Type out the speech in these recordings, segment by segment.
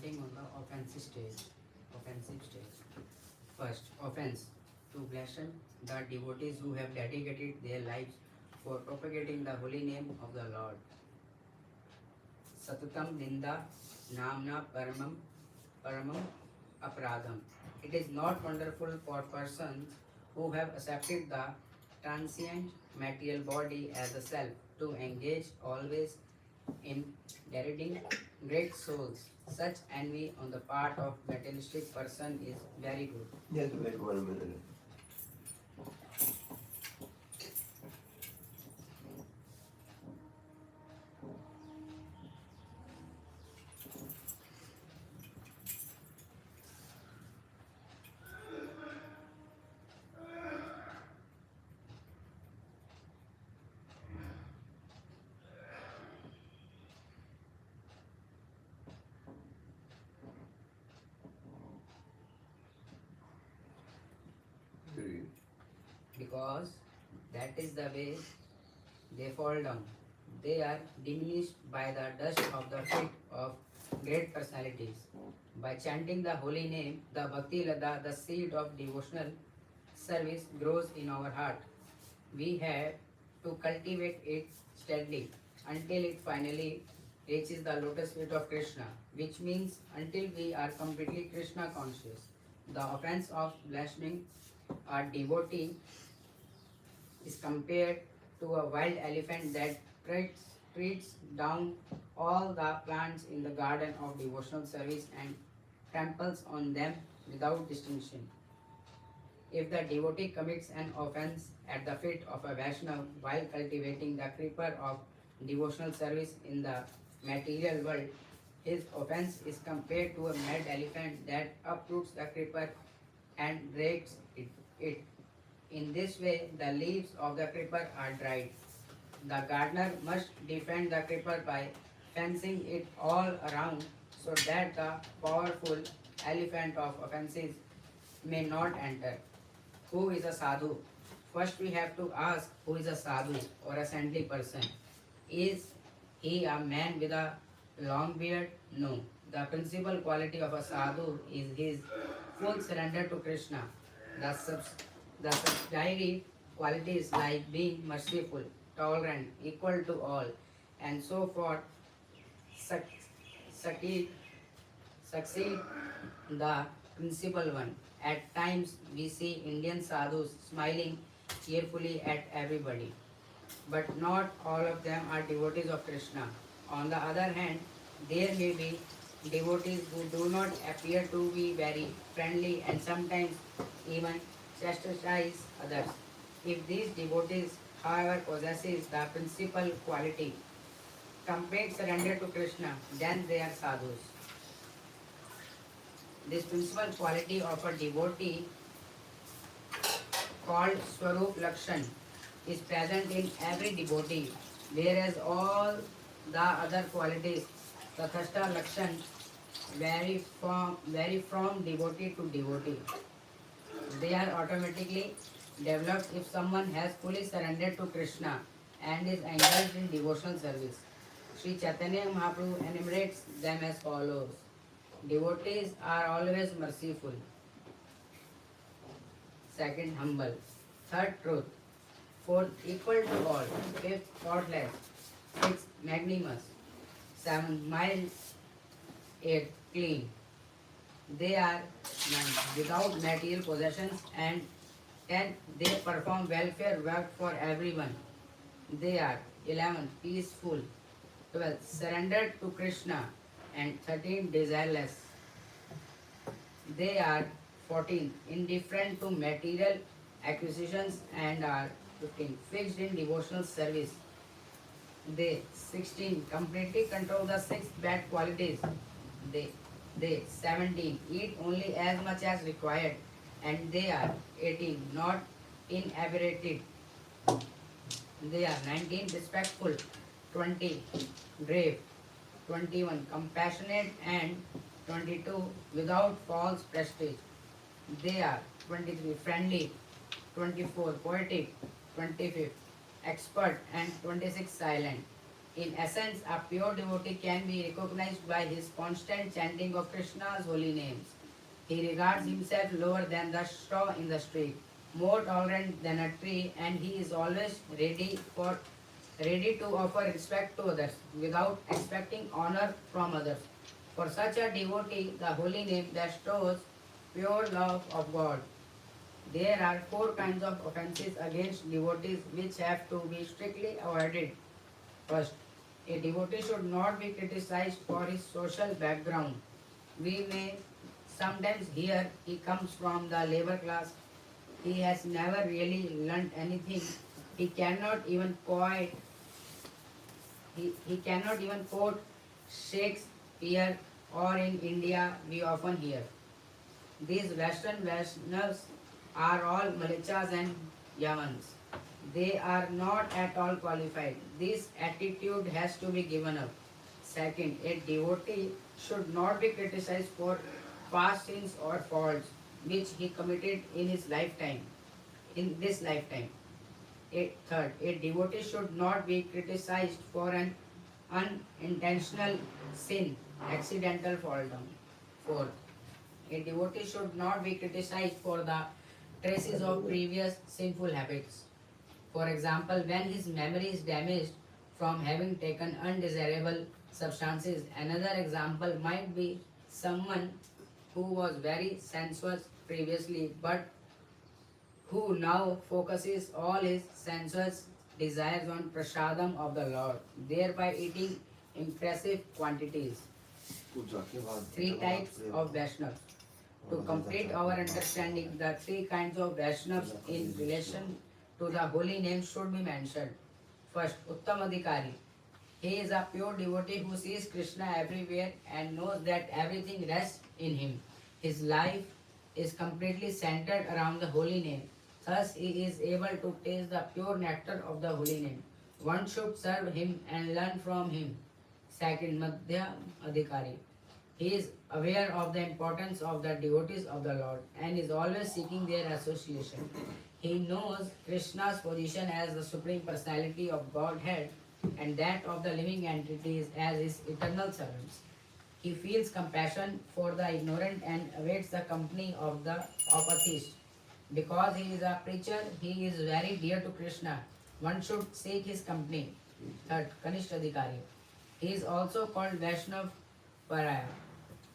Chanting on the offensive stage. First, offense. To blossom, the devotees who have dedicated their lives for propagating the holy name of the Lord. Satatam Ninda Namna Paramam Aparadam. It is not wonderful for persons who have accepted the transient material body as a self to engage always in deriding great souls. Such envy on the part of materialistic person is very good. Just wait 1 minute. Because that is the way they fall down. They are diminished by the dust of the feet of great personalities. By chanting the holy name, the Bhakti Lada, the seed of devotional service, grows in our heart. We have to cultivate it steadily until it finally reaches the lotus feet of Krishna, which means until we are completely Krishna conscious. The offense of blaspheming a devotee is compared to a wild elephant that treats down all the plants in the garden of devotional service and tramples on them without distinction. If the devotee commits an offense at the feet of a Vaishnav while cultivating the creeper of devotional service in the material world, his offense is compared to a mad elephant that uproots the creeper and breaks it. In this way, the leaves of the creeper are dried. The gardener must defend the creeper by fencing it all around so that the powerful elephant of offenses may not enter. Who is a sadhu? First, we have to ask who is a sadhu or a saintly person. Is he a man with a long beard? No. The principal quality of a sadhu is his full surrender to Krishna. The subsidiary qualities like being merciful, tolerant, equal to all, and so forth succeed the principal one. At times we see Indian sadhus smiling cheerfully at everybody, but not all of them are devotees of Krishna. On the other hand, there may be devotees who do not appear to be very friendly and sometimes even chastise others. If these devotees, however, possesses the principal quality, complete surrender to Krishna, then they are sadhus. This principal quality of a devotee called Swarup Lakshan is present in every devotee, whereas all the other qualities, Tathastha Lakshan, vary from devotee to devotee. They are automatically developed if someone has fully surrendered to Krishna and is engaged in devotional service. Sri Chaitanya Mahaprabhu enumerates them as follows. Devotees are always merciful. Second, humble. Third, truth. Fourth, equal to all. Fifth, thoughtless. Sixth, magnanimous. Seventh, mild. Eighth, clean. They are without material possessions, and 10. They perform welfare work for everyone. They are 11. Peaceful. 12. Surrendered to Krishna, and 13. Desireless. They are 14. Indifferent to material acquisitions and are 15. Fixed in devotional service. They 16. Completely control the 6 bad qualities. They 17. Eat only as much as required, and they are 18. Not inebriated. They are 19. Respectful. 20. Brave. 21. Compassionate, and 22. Without false prestige. They are 23. Friendly. 24. Poetic. 25. Expert, and 26. Silent. In essence, a pure devotee can be recognized by his constant chanting of Krishna's holy names. He regards himself lower than the straw in the street, more tolerant than a tree, and he is always ready to offer respect to others without expecting honor from others. For such a devotee, the holy name bestows pure love of God. There are four kinds of offenses against devotees which have to be strictly avoided. First, a devotee should not be criticized for his social background. We may sometimes hear he comes from the labor class, he has never really learned anything, he cannot even quote Shakespeare, or in India we often hear. These Western Vaishnavas are all Malichas and Yavans. They are not at all qualified. This attitude has to be given up. Second, a devotee should not be criticized for past sins or faults which he committed in his lifetime, in this lifetime. Third, a devotee should not be criticized for an unintentional sin, accidental fall down. Fourth, a devotee should not be criticized for the traces of previous sinful habits. For example, when his memory is damaged from having taken undesirable substances. Another example might be someone who was very sensuous previously but who now focuses all his sensuous desires on prasadam of the Lord, thereby eating impressive quantities. Three types of Vaishnavas. To complete our understanding, the three kinds of Vaishnavas in relation to the holy name should be mentioned. First, Uttamadhikari. He is a pure devotee who sees Krishna everywhere and knows that everything rests in him. His life is completely centered around the holy name. Thus, he is able to taste the pure nectar of the holy name. One should serve him and learn from him. Second, Madhya Adhikari. He is aware of the importance of the devotees of the Lord and is always seeking their association. He knows Krishna's position as the Supreme Personality of Godhead and that of the living entities as his eternal servants. He feels compassion for the ignorant and awaits the company of a theist. Because he is a preacher, he is very dear to Krishna. One should seek his company. Third, Kanishta Adhikari. He is also called Vaishnav Paraya,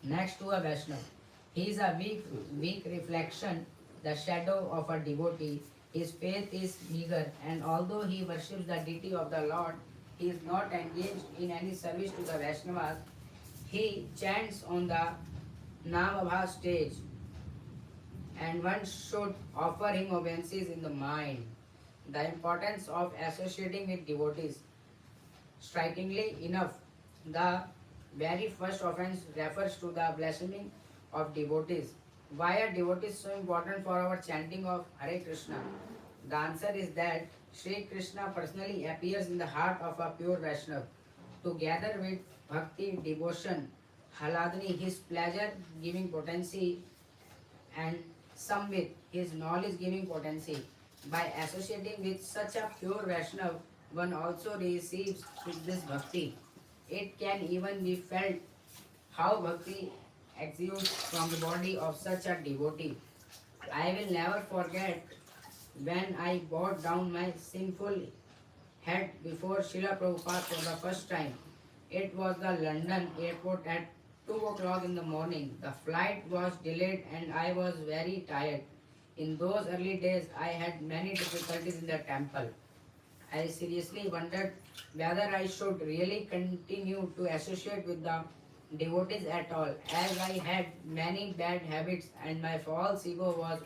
next to a Vaishnav. He is a weak reflection, the shadow of a devotee. His faith is meager, and although he worships the deity of the Lord, he is not engaged in any service to the Vaishnavas. He chants on the Namabha stage, and one should offer him obeisances in the mind. The importance of associating with devotees. Strikingly enough, the very first offense refers to the blaspheming of devotees. Why are devotees so important for our chanting of Hare Krishna? The answer is that Sri Krishna personally appears in the heart of a pure Vaishnava. Together with bhakti, devotion, haladni, his pleasure-giving potency, and some with his knowledge-giving potency. By associating with such a pure Vaishnava, one also receives this bhakti. It can even be felt how bhakti exudes from the body of such a devotee. I will never forget when I bowed down my sinful head before Srila Prabhupada for the first time. It was the London airport at 2 o'clock in the morning. The flight was delayed and I was very tired. In those early days, I had many difficulties in the temple. I seriously wondered whether I should really continue to associate with the devotees at all, as I had many bad habits and my false ego was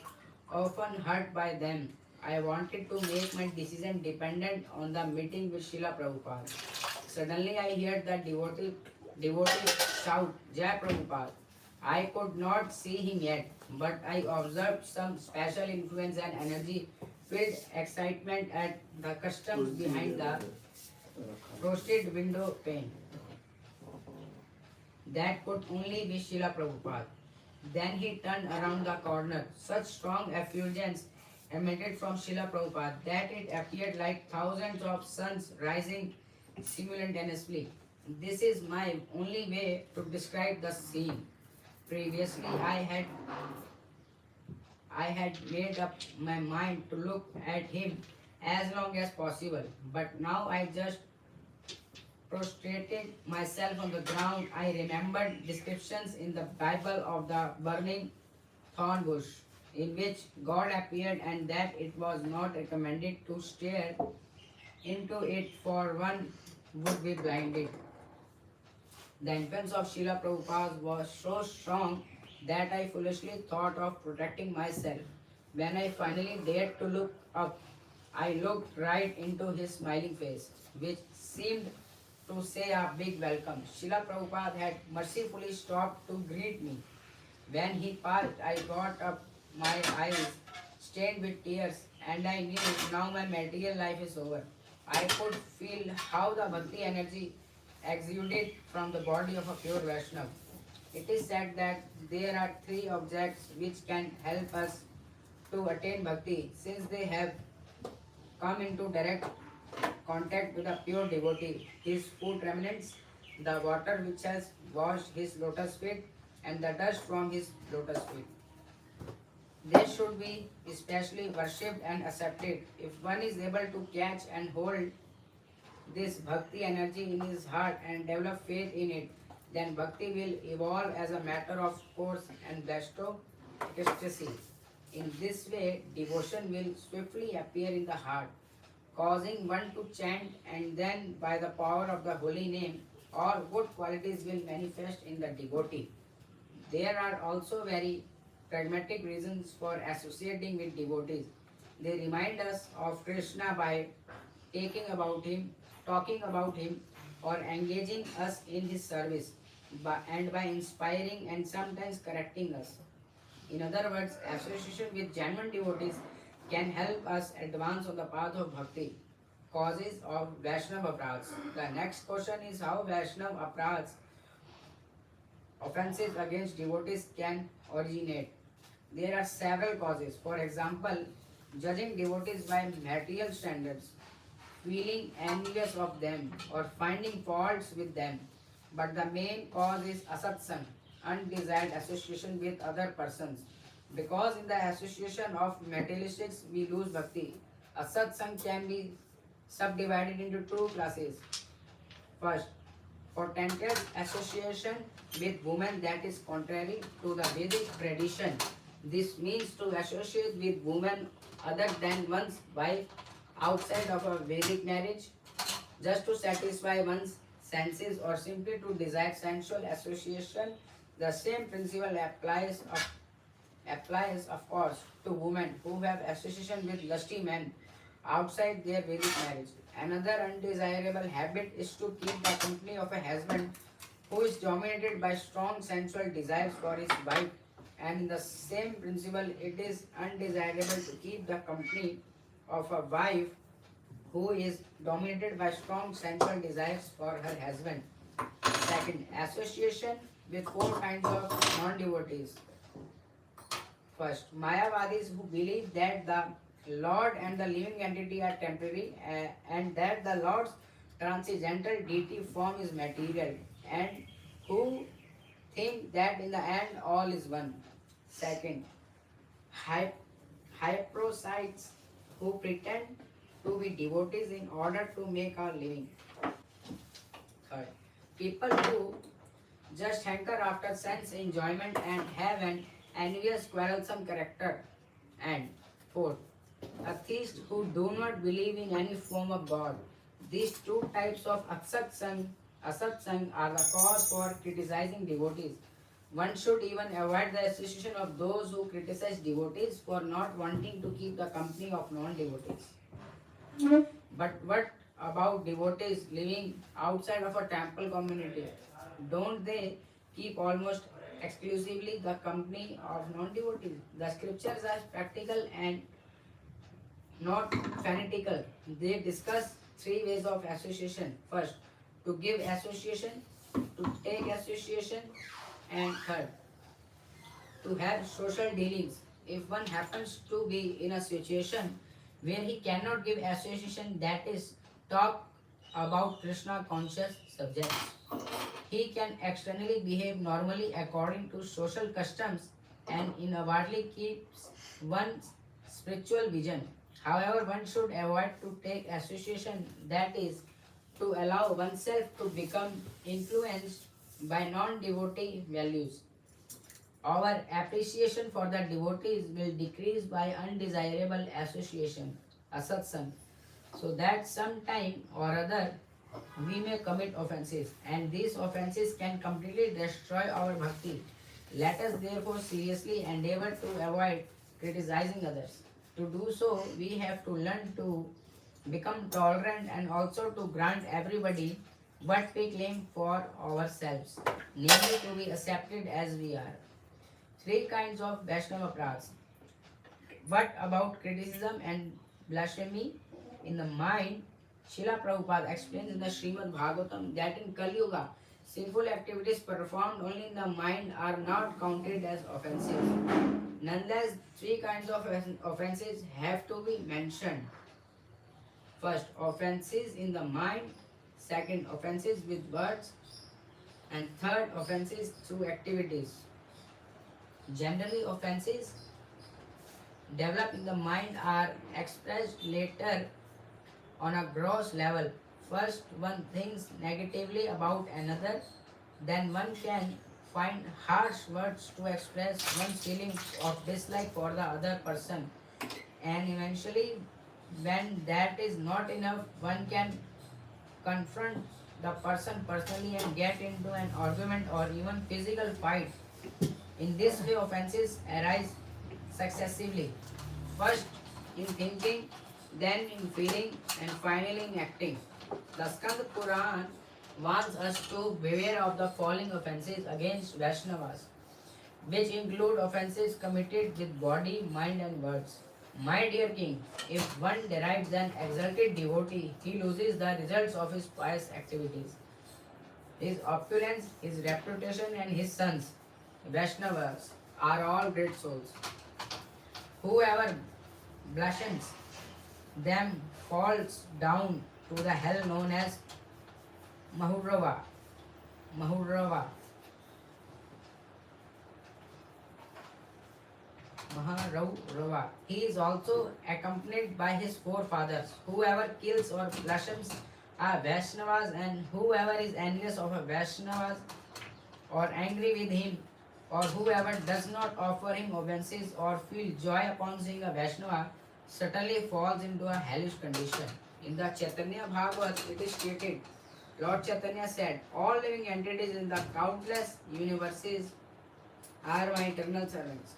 often hurt by them. I wanted to make my decision dependent on the meeting with Srila Prabhupada. Suddenly I heard the devotee shout, Jai Prabhupada. I could not see him yet, but I observed some special influence and energy filled excitement at the customs behind the frosted window pane. That could only be Srila Prabhupada. Then he turned around the corner. Such strong effulgence emanated from Srila Prabhupada that it appeared like thousands of suns rising simultaneously. This is my only way to describe the scene. Previously, I had made up my mind to look at him as long as possible, but now I just prostrated myself on the ground. I remembered descriptions in the Bible of the burning thorn bush, in which God appeared, and that it was not recommended to stare into it, for one would be blinded. The influence of Srila Prabhupada was so strong that I foolishly thought of protecting myself. When I finally dared to look up, I looked right into his smiling face, which seemed to say a big welcome. Srila Prabhupada had mercifully stopped to greet me. When he passed, I got up, my eyes stained with tears, and I knew now my material life is over. I could feel how the bhakti energy exuded from the body of a pure Vaishnava. It is said that there are three objects which can help us to attain bhakti, since they have come into direct contact with a pure devotee. His food remnants, the water which has washed his lotus feet, and the dust from his lotus feet. They should be especially worshipped and accepted. If one is able to catch and hold this bhakti energy in his heart and develop faith in it, then bhakti will evolve as a matter of course and bestow ecstasy. In this way, devotion will swiftly appear in the heart, causing one to chant, and then by the power of the holy name, all good qualities will manifest in the devotee. There are also very pragmatic reasons for associating with devotees. They remind us of Krishna by taking about him, talking about him, or engaging us in his service, and by inspiring and sometimes correcting us. In other words, association with genuine devotees can help us advance on the path of bhakti. Causes of Vaishnava aparadhs. The next question is how Vaishnava aparadhs, offenses against devotees, can originate. There are several causes. For example, judging devotees by material standards, feeling envious of them, or finding faults with them. But the main cause is asatsang, undesired association with other persons. Because in the association of materialistics we lose bhakti. Asatsang can be subdivided into two classes. First, portentous association with women, that is contrary to the Vedic tradition. This means to associate with women other than one's wife outside of a Vedic marriage, just to satisfy one's senses or simply to desire sensual association. The same principle applies of course to women who have association with lusty men outside their Vedic marriage. Another undesirable habit is to keep the company of a husband who is dominated by strong sensual desires for his wife, and in the same principle it is undesirable to keep the company of a wife who is dominated by strong sensual desires for her husband. Second, association with four kinds of non-devotees. First, Mayavadis, who believe that the Lord and the living entity are temporary, and that the Lord's transcendental deity form is material, and who think that in the end all is one. Second, Hyprocytes, who pretend to be devotees in order to make a living. Third, people who just hanker after sense enjoyment and have an envious, quarrelsome character. And fourth, atheists who do not believe in any form of God. These two types of asatsang are the cause for criticizing devotees. One should even avoid the association of those who criticize devotees for not wanting to keep the company of non-devotees. But what about devotees living outside of a temple community? Don't they keep almost exclusively the company of non-devotees? The scriptures are practical and not fanatical. They discuss three ways of association. First, to give association, to take association, and third, to have social dealings. If one happens to be in a situation where he cannot give association, that is, talk about Krishna conscious subjects. He can externally behave normally according to social customs and inwardly keeps one's spiritual vision. However, one should avoid to take association, that is, to allow oneself to become influenced by non-devotee values. Our appreciation for the devotees will decrease by undesirable association, asatsang, so that sometime or other we may commit offenses, and these offenses can completely destroy our bhakti. Let us therefore seriously endeavor to avoid criticizing others. To do so, we have to learn to become tolerant and also to grant everybody what we claim for ourselves, namely to be accepted as we are. Three kinds of Vaishnava aparadhs. What about criticism and blasphemy? In the mind, Srila Prabhupada explains in the Srimad Bhagavatam that in Kali Yuga, sinful activities performed only in the mind are not counted as offenses. Nonetheless, three kinds of offenses have to be mentioned. First, offenses in the mind. Second, offenses with words. And third, offenses through activities. Generally, offenses developed in the mind are expressed later on a gross level. First, one thinks negatively about another, then one can find harsh words to express one's feeling of dislike for the other person, and eventually, when that is not enough, one can confront the person personally and get into an argument or even physical fight. In this way, offenses arise successively. First in thinking, then in feeling, and finally in acting. The Skand Puran warns us to beware of the following offenses against Vaishnavas, which include offenses committed with body, mind, and words. My dear king, if one derives an exalted devotee, he loses the results of his pious activities. His opulence, his reputation, and his sons, Vaishnavas, are all great souls. Whoever blasphemes them falls down to the hell known as Mahurava. Mahurava. Maharava. He is also accompanied by his forefathers. Whoever kills or blasphemes are Vaishnavas, and whoever is envious of a Vaishnavas or angry with him, or whoever does not offer him obeisances or feel joy upon seeing a Vaishnava, certainly falls into a hellish condition. In the Chaitanya Bhagavat, it is stated, Lord Chaitanya said, all living entities in the countless universes are my eternal servants.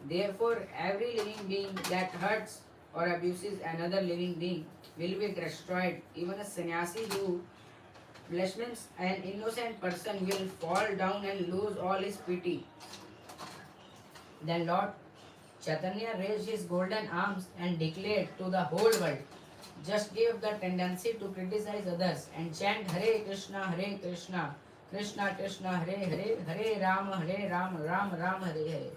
Therefore, every living being that hurts or abuses another living being will be destroyed. Even a sannyasi who blasphemes an innocent person will fall down and lose all his pity. Then Lord Chaitanya raised his golden arms and declared to the whole world, just give the tendency to criticize others and chant Hare Krishna, Krishna Krishna, Hare Hare Rama, Rama Rama, Hare Hare.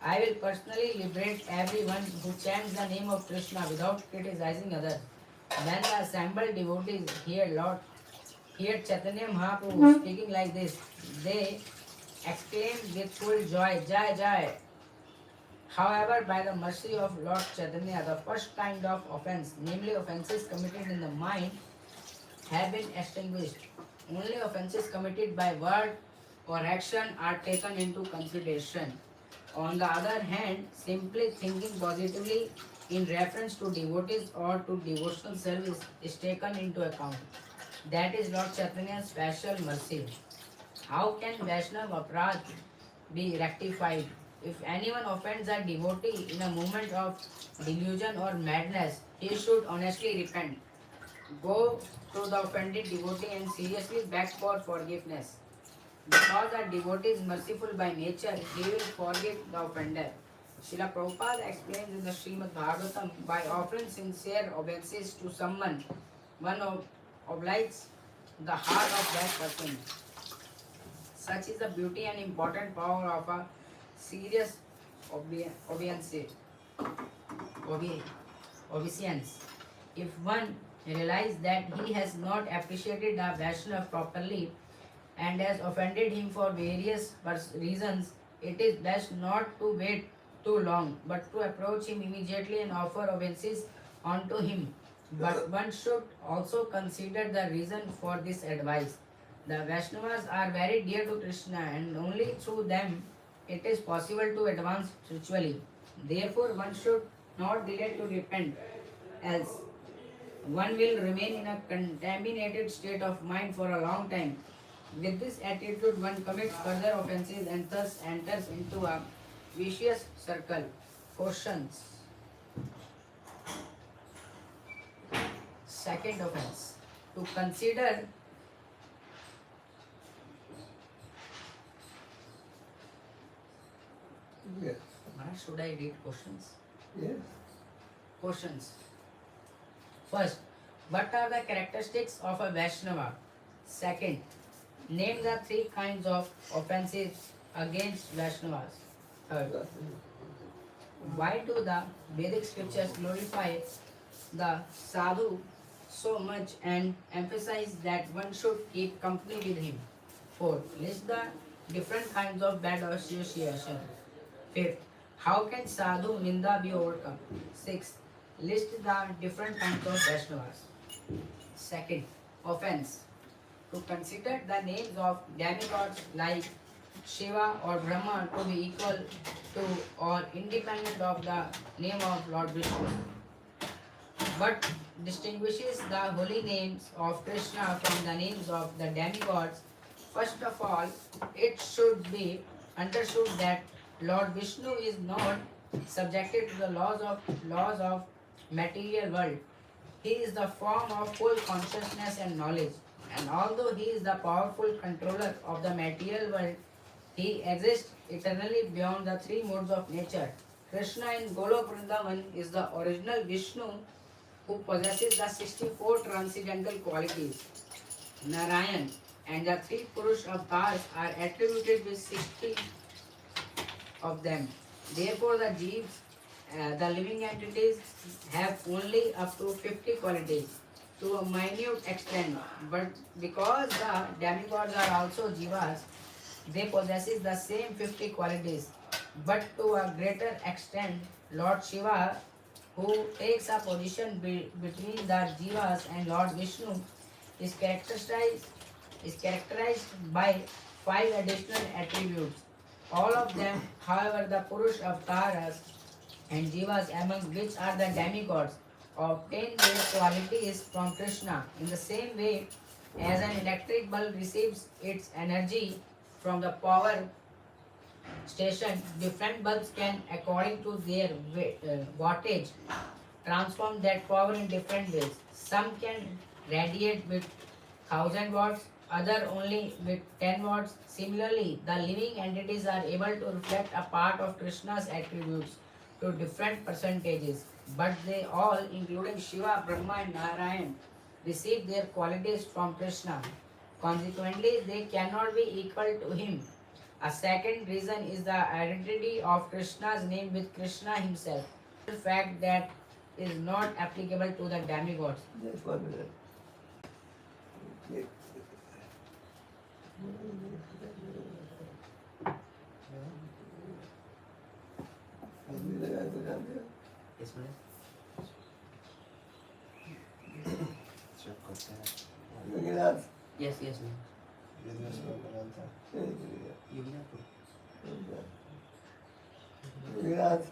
I will personally liberate everyone who chants the name of Krishna without criticizing others. When the assembled devotees hear Chaitanya Mahaprabhu speaking like this, they exclaimed with full joy, Jai Jai. However, by the mercy of Lord Chaitanya, the first kind of offense, namely offenses committed in the mind, have been extinguished. Only offenses committed by word or action are taken into consideration. On the other hand, simply thinking positively in reference to devotees or to devotional service is taken into account. That is Lord Chaitanya's special mercy. How can Vaishnav aparadh be rectified? If anyone offends a devotee in a moment of delusion or madness, he should honestly repent. Go to the offended devotee and seriously beg for forgiveness. Because a devotee is merciful by nature, he will forgive the offender. Srila Prabhupada explains in the Srimad Bhagavatam, by offering sincere obeisances to someone, one obliges the heart of that person. Such is the beauty and important power of a serious obeisance. Obeisance. If one realizes that he has not appreciated the Vaishnav properly and has offended him for various reasons, it is best not to wait too long, but to approach him immediately and offer obeisances unto him. But one should also consider the reason for this advice. The Vaishnavas are very dear to Krishna, and only through them it is possible to advance spiritually. Therefore, one should not delay to repent, else one will remain in a contaminated state of mind for a long time. With this attitude, one commits further offenses and thus enters into a vicious circle. Questions. Second offense. To consider Yes. Maharaj, should I read questions? Yes. Questions. First, what are the characteristics of a Vaishnava? Second, name the three kinds of offenses against Vaishnavas. Third, why do the Vedic scriptures glorify the Sadhu so much and emphasize that one should keep company with him? Fourth, list the different kinds of bad association. Fifth, how can Sadhu Ninda be overcome? Sixth, list the different kinds of Vaishnavas. Second, offense. To consider the names of demigods like Shiva or Brahma to be equal to or independent of the name of Lord Vishnu. What distinguishes the holy names of Krishna from the names of the demigods? First of all, it should be understood that Lord Vishnu is not subjected to the laws of material world. He is the form of full consciousness and knowledge. And although he is the powerful controller of the material world, he exists eternally beyond the three modes of nature. Krishna in Golok Vrindavan is the original Vishnu who possesses the 64 transcendental qualities. Narayan and the three Purush avatars are attributed with 60 of them. Therefore, the jeeves, the living entities, have only up to 50 qualities to a minute extent. But because the demigods are also jivas, they possess the same 50 qualities, but to a greater extent. Lord Shiva, who takes a position between the jivas and Lord Vishnu, is characterized by 5 additional attributes. All of them, however, the Purush avatars and jivas, among which are the demigods, obtain their qualities from Krishna. In the same way as an electric bulb receives its energy from the power station, different bulbs can, according to their wattage, transform that power in different ways. Some can radiate with 1000 watts, other only with 10 watts. Similarly, the living entities are able to reflect a part of Krishna's attributes to different percentages, but they all, including Shiva, Brahma and Narayan, receive their qualities from Krishna. Consequently, they cannot be equal to him. A second reason is the identity of Krishna's name with Krishna himself, a fact that is not applicable to the demigods. Just 1 minute. Yes. Yes, madam. Yes, yes, ma'am. You will have to.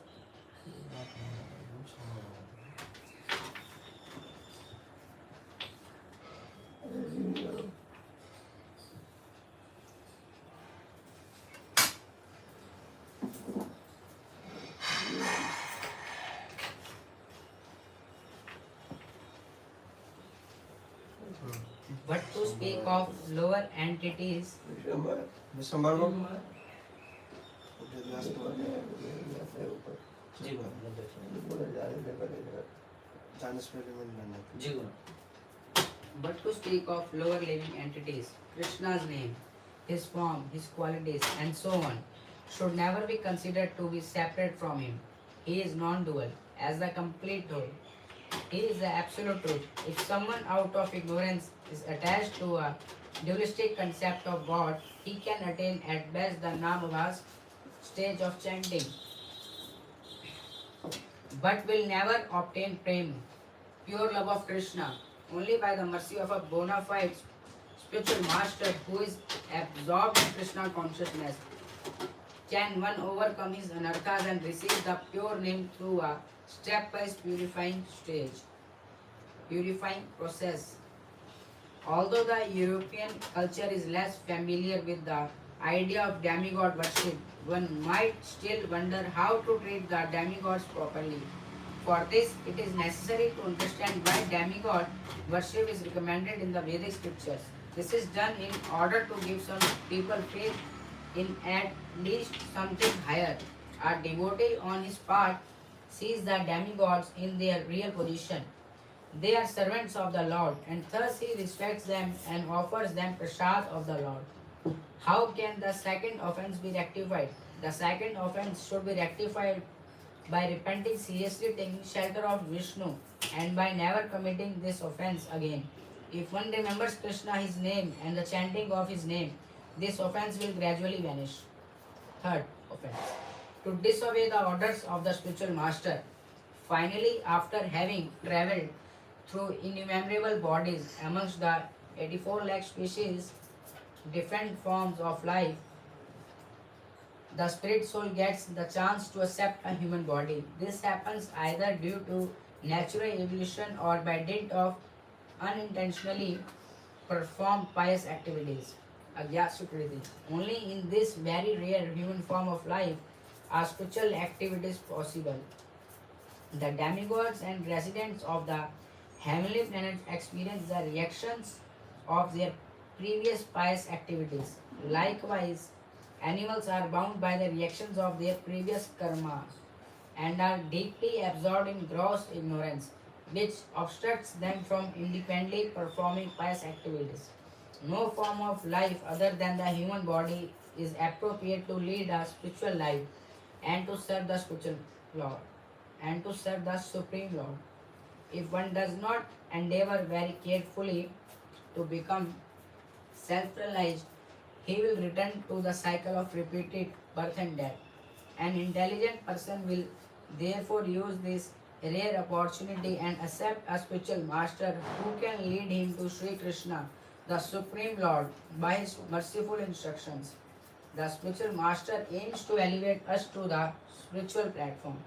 But to speak of lower entities, but to speak of lower living entities, Krishna's name, his form, his qualities, and so on, should never be considered to be separate from him. He is non-dual, as the complete whole. He is the absolute truth. If someone out of ignorance is attached to a dualistic concept of God, he can attain at best the Namavas stage of chanting, but will never obtain prem, pure love of Krishna. Only by the mercy of a bona fide spiritual master who is absorbed in Krishna consciousness can one overcome his anarthas and receive the pure name through a step-wise purifying process. Although the European culture is less familiar with the idea of demigod worship, one might still wonder how to treat the demigods properly. For this, it is necessary to understand why demigod worship is recommended in the Vedic scriptures. This is done in order to give some people faith in at least something higher. A devotee on his part sees the demigods in their real position. They are servants of the Lord, and thus he respects them and offers them prasad of the Lord. How can the second offense be rectified? The second offense should be rectified by repenting seriously, taking shelter of Vishnu, and by never committing this offense again. If one remembers Krishna, his name, and the chanting of his name, this offense will gradually vanish. Third offense, to disobey the orders of the spiritual master. Finally, after having travelled through innumerable bodies amongst the 84 lakh species, different forms of life, the spirit soul gets the chance to accept a human body. This happens either due to natural evolution or by dint of unintentionally performed pious activities. Agya-sukriti. Only in this very rare human form of life are spiritual activities possible. The demigods and residents of the heavenly planets experience the reactions of their previous pious activities. Likewise, animals are bound by the reactions of their previous karmas and are deeply absorbed in gross ignorance, which obstructs them from independently performing pious activities. No form of life other than the human body is appropriate to lead a spiritual life and to serve the spiritual Lord and to serve the Supreme Lord. If one does not endeavor very carefully to become self-realized, he will return to the cycle of repeated birth and death. An intelligent person will therefore use this rare opportunity and accept a spiritual master who can lead him to Sri Krishna, the Supreme Lord, by his merciful instructions. The spiritual master aims to elevate us to the spiritual platform.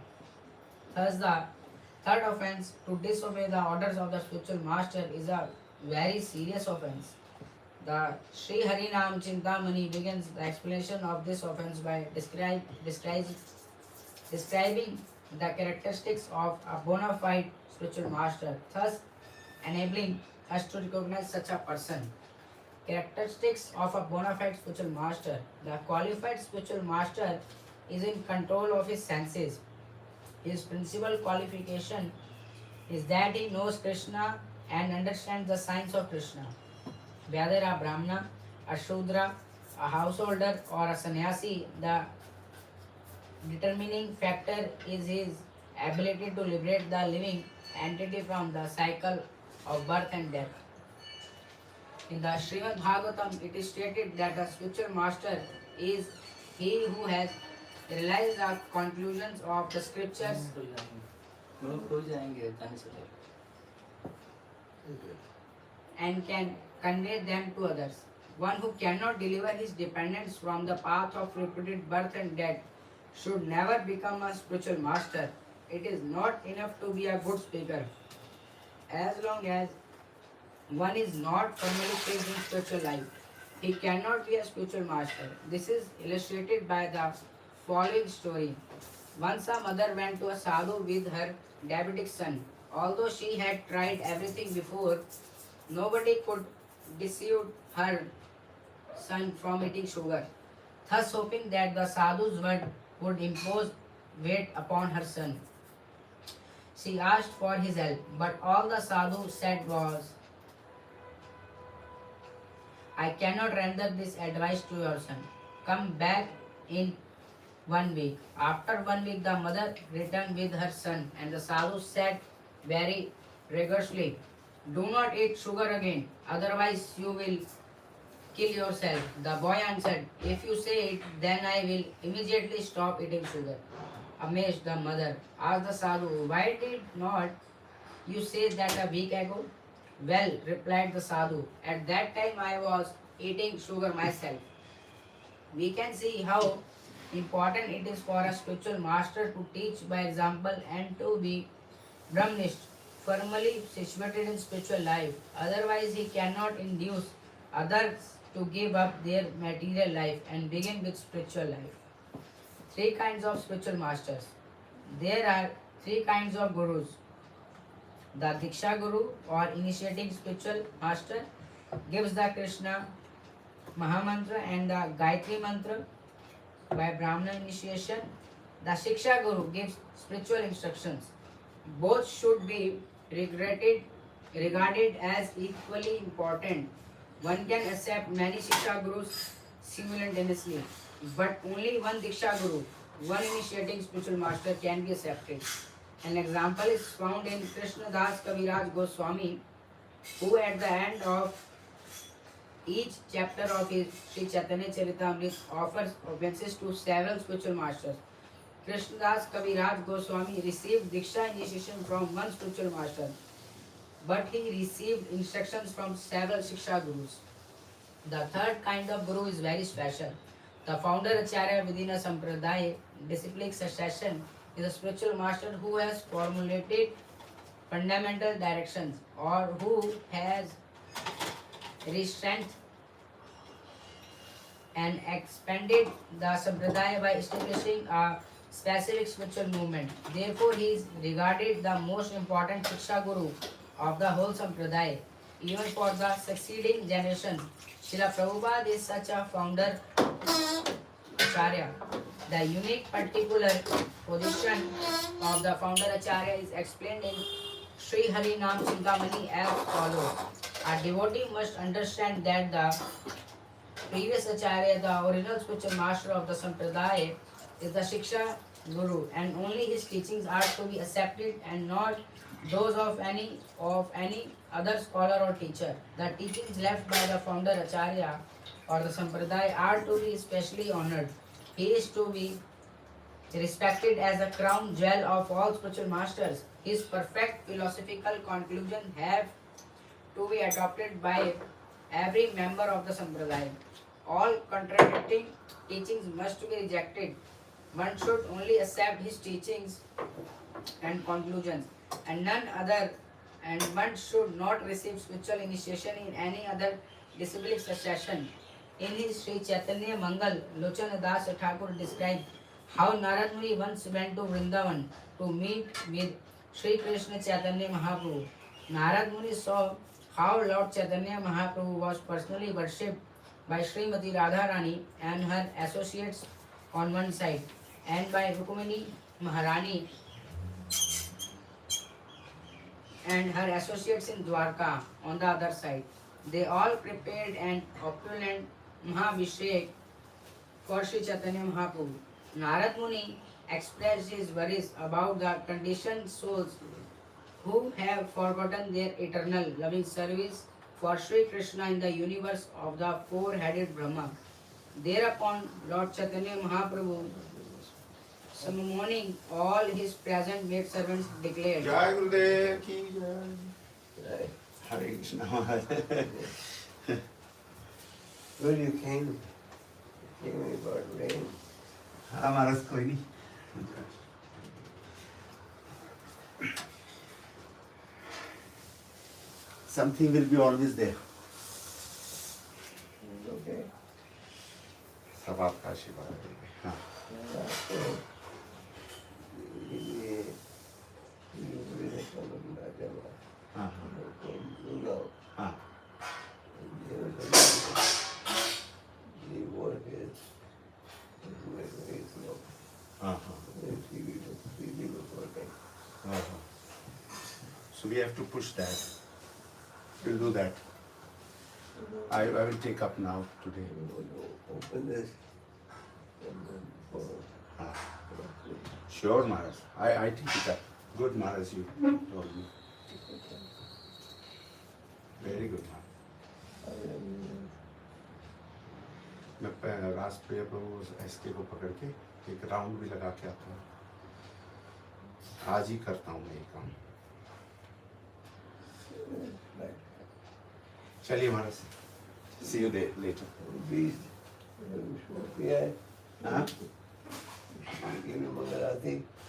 Thus, the third offense, to disobey the orders of the spiritual master, is a very serious offense. The Sri Harinam Chintamani begins the explanation of this offense by describing the characteristics of a bona fide spiritual master, thus enabling us to recognize such a person. Characteristics of a bona fide spiritual master. The qualified spiritual master is in control of his senses. His principal qualification is that he knows Krishna and understands the signs of Krishna. Whether a Brahmana, a Shudra, a householder, or a sannyasi, the determining factor is his ability to liberate the living entity from the cycle of birth and death. In the Srimad Bhagavatam, it is stated that the spiritual master is he who has realized the conclusions of the scriptures and can convey them to others. One who cannot deliver his dependents from the path of repeated birth and death should never become a spiritual master. It is not enough to be a good speaker. As long as one is not firmly fixed in spiritual life, he cannot be a spiritual master. This is illustrated by the following story. Once a mother went to a sadhu with her diabetic son. Although she had tried everything before, nobody could dissuade her son from eating sugar. Thus, hoping that the sadhu's word would impose weight upon her son, she asked for his help. But all the sadhu said was, I cannot render this advice to your son. Come back in 1 week. After 1 week, the mother returned with her son, and the sadhu sat very rigorously. Do not eat sugar again, otherwise you will kill yourself. The boy answered, if you say it, then I will immediately stop eating sugar. Amazed, the mother asked the sadhu, why did not you say that a week ago? Well, replied the sadhu, at that time I was eating sugar myself. We can see how important it is for a spiritual master to teach by example and to be Brahmanist, firmly situated in spiritual life. Otherwise, he cannot induce others to give up their material life and begin with spiritual life. Three kinds of spiritual masters. There are three kinds of gurus. The Diksha Guru or initiating spiritual master gives the Krishna Mahamantra and the Gayatri Mantra by Brahmana initiation. The Shiksha Guru gives spiritual instructions. Both should be regarded as equally important. One can accept many Shiksha Gurus simultaneously, but only one Diksha Guru, one initiating spiritual master can be accepted. An example is found in Krishna Das Kaviraj Goswami, who at the end of each chapter of his Sri Chaitanya Charitamrita offers obeisances to several spiritual masters. Krishnadas Kaviraj Goswami received Diksha initiation from one spiritual master, but he received instructions from several Shiksha Gurus. The third kind of Guru is very special. The founder Acharya within a Sampradaya, disciplic succession, is a spiritual master who has formulated fundamental directions or who has restrained and expanded the Sampradaya by establishing a specific spiritual movement. Therefore, he is regarded the most important Shiksha Guru of the whole Sampradaya, even for the succeeding generation. Srila Prabhupada is such a founder Acharya. The unique particular position of the founder Acharya is explained in Sri Hari Nam Chintamani as follows. A devotee must understand that the previous Acharya, the original spiritual master of the Sampradaya, is the Shiksha Guru, and only his teachings are to be accepted and not those of any other scholar or teacher. The teachings left by the founder Acharya or the Sampradaya are to be especially honored. He is to be respected as the crown jewel of all spiritual masters. His perfect philosophical conclusions have to be adopted by every member of the Sampradaya. All contradicting teachings must be rejected. One should only accept his teachings and conclusions, and none other, and one should not receive spiritual initiation in any other disciplic succession. In his Sri Chaitanya Mangal, Lochana Das Thakur described how Narad Muni once went to Vrindavan to meet with Sri Krishna Chaitanya Mahaprabhu. Narad Muni saw how Lord Chaitanya Mahaprabhu was personally worshipped by Srimati Radharani and her associates on one side, and by Rukmini Maharani and her associates in Dwarka on the other side. They all prepared an opulent Mahabhishek for Sri Chaitanya Mahaprabhu. Narad Muni expressed his worries about the conditioned souls who have forgotten their eternal loving service for Sri Krishna in the universe of the four-headed Brahma. Thereupon, Lord Chaitanya Mahaprabhu, summoning all his present maidservants, declared, Jai Gurudev ki jai. Hare Krishna. When you came about rain, हाँ महाराज कोई नहीं something will be always there. okay. सब आपका आशीर्वाद है। हाँ हाँ हाँ So we have to push that. We'll do that. I will take up now today. Open this. Sure, Maharaj. I take it up. Good Maharaj, you told me. Very good Maharaj. मैं राष्ट्रीय SK को पकड़ के एक round भी लगा के आता हूँ. आज ही करता हूँ मैं ये काम. चलिए महाराज. See you later. हाँ?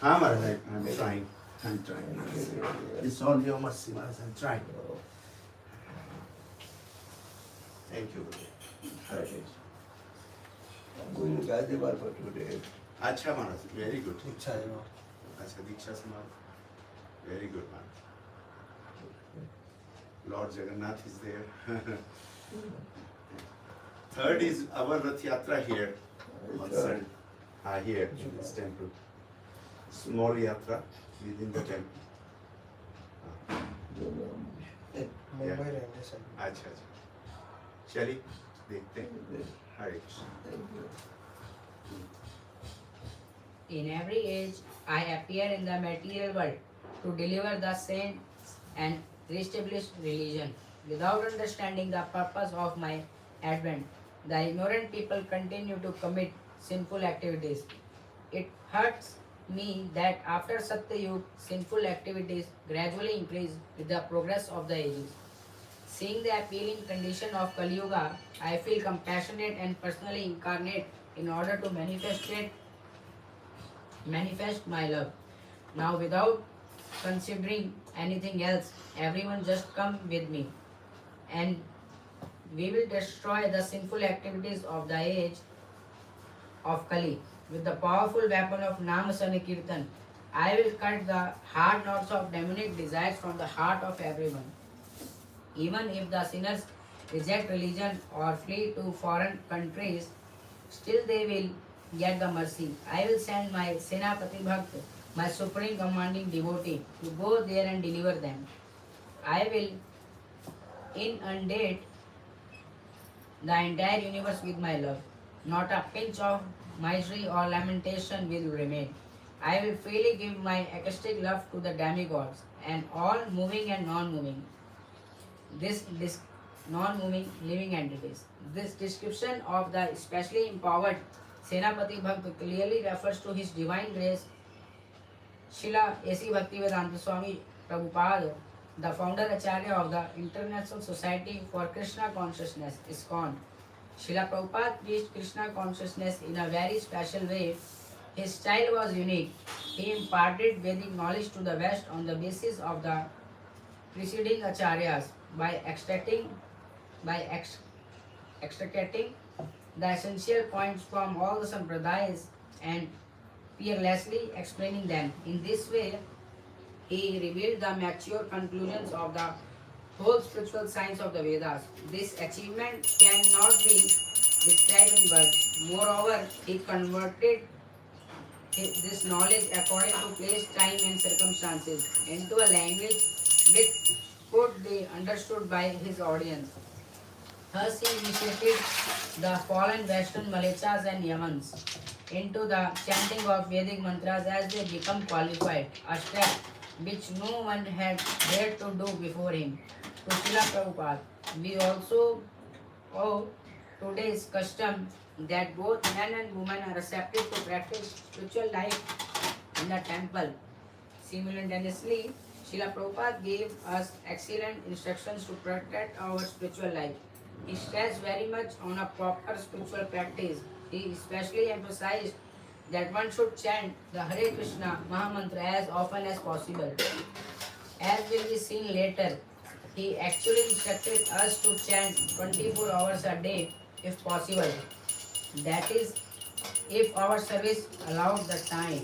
हाँ महाराज, I'm trying. It's all your mercy, Maharaj. I'm trying. Thank you. अच्छा महाराज, very good. अच्छा दीक्षा समाज. Very good Maharaj. Lord Jagannath is there. Third is our Rath Yatra here. Here in this temple. Small yatra within the temple. Mumbai रहने से. अच्छा. चलिए देखते हैं. हरे Krishna. In every age, I appear in the material world to deliver the saints and reestablish religion. Without understanding the purpose of my advent, the ignorant people continue to commit sinful activities. It hurts me that after Satyayug, sinful activities gradually increase with the progress of the ages. Seeing the appealing condition of Kali Yuga, I feel compassionate and personally incarnate in order to manifest my love. Now, without considering anything else, everyone just come with me, and we will destroy the sinful activities of the age of Kali. With the powerful weapon of Nama Sankirtan, I will cut the hard knots of demonic desires from the heart of everyone. Even if the sinners reject religion or flee to foreign countries, still they will get the mercy. I will send my Senapati Bhakt, my supreme commanding devotee, to go there and deliver them. I will inundate the entire universe with my love. Not a pinch of misery or lamentation will remain. I will freely give my ecstatic love to the demigods and all moving and non-moving. This non-moving living entities. This description of the specially empowered Senapati Bhakt clearly refers to His Divine Grace, Srila A.C. Bhaktivedanta Swami Prabhupada, the founder Acharya of the International Society for Krishna Consciousness, ISKCON. Srila Prabhupada preached Krishna consciousness in a very special way. His style was unique. He imparted Vedic knowledge to the West on the basis of the preceding Acharyas by extracting the essential points from all the Sampradayas and fearlessly explaining them. In this way, he revealed the mature conclusions of the whole spiritual science of the Vedas. This achievement cannot be described in words. Moreover, he converted this knowledge according to place, time and circumstances into a language which could be understood by his audience. Thus he initiated the fallen Western Malechas and Yamans into the chanting of Vedic mantras as they become qualified, a step which no one had dared to do before him. To Srila Prabhupada, we also owe today's custom that both men and women are receptive to practice spiritual life in the temple. Simultaneously, Srila Prabhupada gave us excellent instructions to protect our spiritual life. He stressed very much on a proper spiritual practice. He especially emphasized that one should chant the Hare Krishna Mahamantra as often as possible. As will be seen later, he actually instructed us to chant 24 hours a day if possible. That is, if our service allowed the time.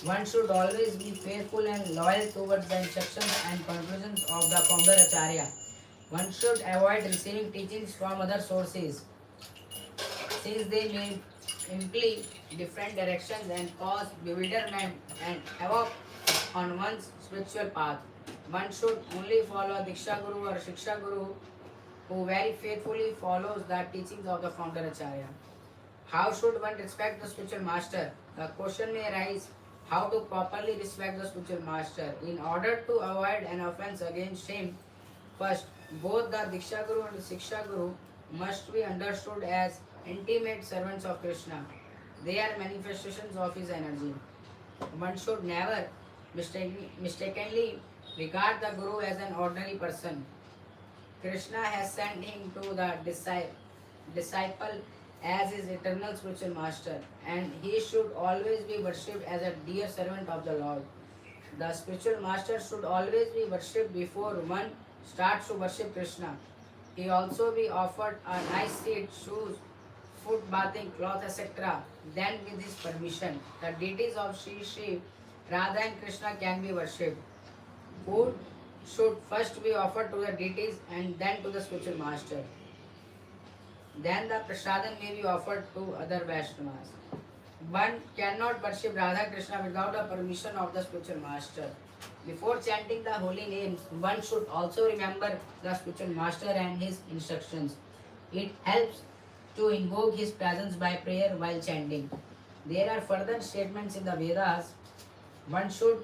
One should always be faithful and loyal towards the instructions and conclusions of the founder Acharya. One should avoid receiving teachings from other sources, since they may imply different directions and cause bewilderment and havoc on one's spiritual path. One should only follow Diksha Guru or Shiksha Guru who very faithfully follows the teachings of the founder Acharya. How should one respect the spiritual master? The question may arise, how to properly respect the spiritual master. In order to avoid an offense against him, first, both the Diksha Guru and the Siksha Guru must be understood as intimate servants of Krishna. They are manifestations of his energy. One should never mistakenly regard the Guru as an ordinary person. Krishna has sent him to the disciple as his eternal spiritual master, and he should always be worshipped as a dear servant of the Lord. The spiritual master should always be worshipped before one starts to worship Krishna. He also be offered a nice seat, shoes, food, bathing, cloth, etc. Then, with his permission, the deities of Shri Radha and Krishna can be worshipped. Food should first be offered to the deities and then to the spiritual master. Then the prasadam may be offered to other Vaishnavas. One cannot worship Radha Krishna without the permission of the spiritual master. Before chanting the holy names, one should also remember the spiritual master and his instructions. It helps to invoke his presence by prayer while chanting. There are further statements in the Vedas. One should,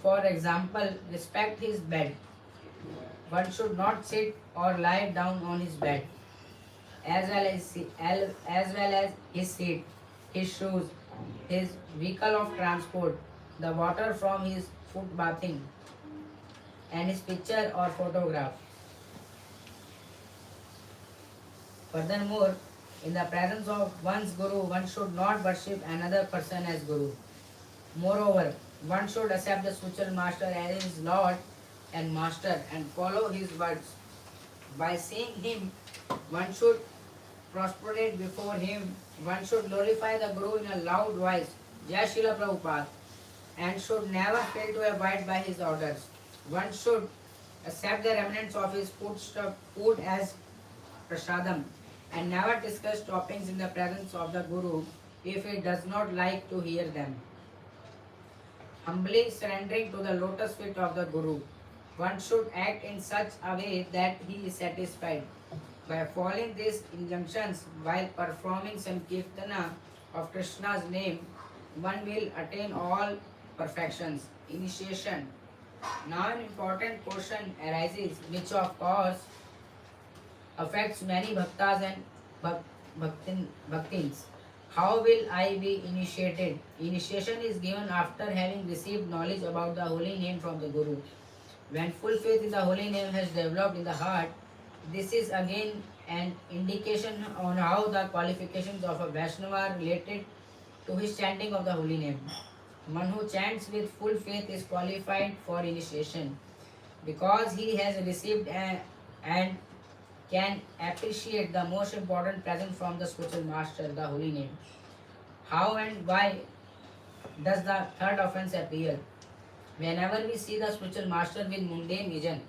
for example, respect his bed. One should not sit or lie down on his bed, as well as his seat, his shoes, his vehicle of transport, the water from his foot bathing, and his picture or photograph. Furthermore, in the presence of one's Guru, one should not worship another person as Guru. Moreover, one should accept the spiritual master as his Lord and Master and follow his words. By seeing him, one should prostrate before him. One should glorify the Guru in a loud voice, Jai Srila Prabhupada, and should never fail to abide by his orders. One should accept the remnants of his food as prasadam and never discuss toppings in the presence of the Guru if he does not like to hear them. Humbly surrendering to the lotus feet of the Guru, one should act in such a way that he is satisfied. By following these injunctions while performing some kirtana of Krishna's name, one will attain all perfections. Initiation. Now an important question arises which of course affects many bhaktas and bhaktins. How will I be initiated? Initiation is given after having received knowledge about the holy name from the Guru. When full faith in the holy name has developed in the heart, this is again an indication on how the qualifications of a Vaishnava are related to his chanting of the holy name. One who chants with full faith is qualified for initiation because he has received and can appreciate the most important present from the spiritual master, the holy name. How and why does the third offense appear? Whenever we see the spiritual master with mundane vision